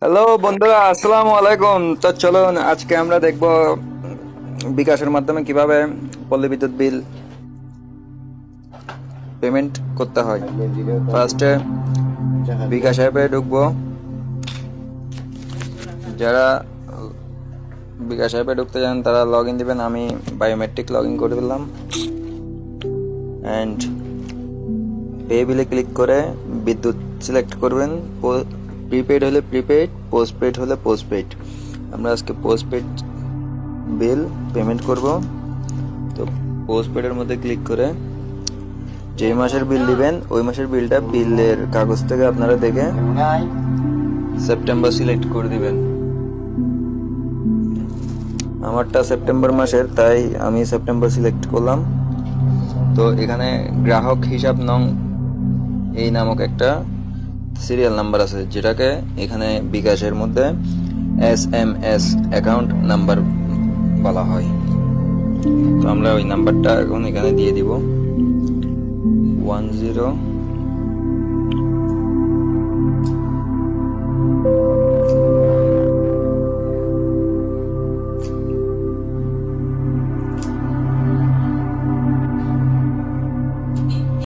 Hello বন্ধুরা, আসসালামু আলাইকুম। তো চলুন আজকে আমরা দেখব বিকাশের মাধ্যমে কিভাবে পল্লী বিদ্যুৎ বিল পেমেন্ট করতে হয়। ফার্স্টে বিকাশ অ্যাপে ঢুকবো। যারা বিকাশ অ্যাপে ঢুকতে চান তারা লগ ইন দিবেন। আমি বায়োমেট্রিক লগ ইন করে দিলাম অ্যান্ড পে বিলে ক্লিক করে বিদ্যুৎ সিলেক্ট করবেন। প্রিপেড হলে প্রিপেড, পোস্টপেড হলে পোস্টপেড। আমরা আজকে পোস্টপেড বিল পেমেন্ট করব। তো পোস্টপেডের মধ্যে ক্লিক করে যেই মাসের বিল দিবেন ওই মাসের বিলটা বিলের কাগজ থেকে আপনারা দেখে সেপ্টেম্বর সিলেক্ট করে দিবেন। আমারটা সেপ্টেম্বর মাসের, তাই আমি সেপ্টেম্বর সিলেক্ট করলাম। তো এখানে গ্রাহক হিসাব নং এই নামক একটা সিরিয়াল নাম্বার আছে, যেটাকে এখানে বিকাশের মধ্যে SMS অ্যাকাউন্ট নাম্বার বলা হয়। তো আমরা ওই নাম্বারটা এখন এখানে দিয়ে দিব 10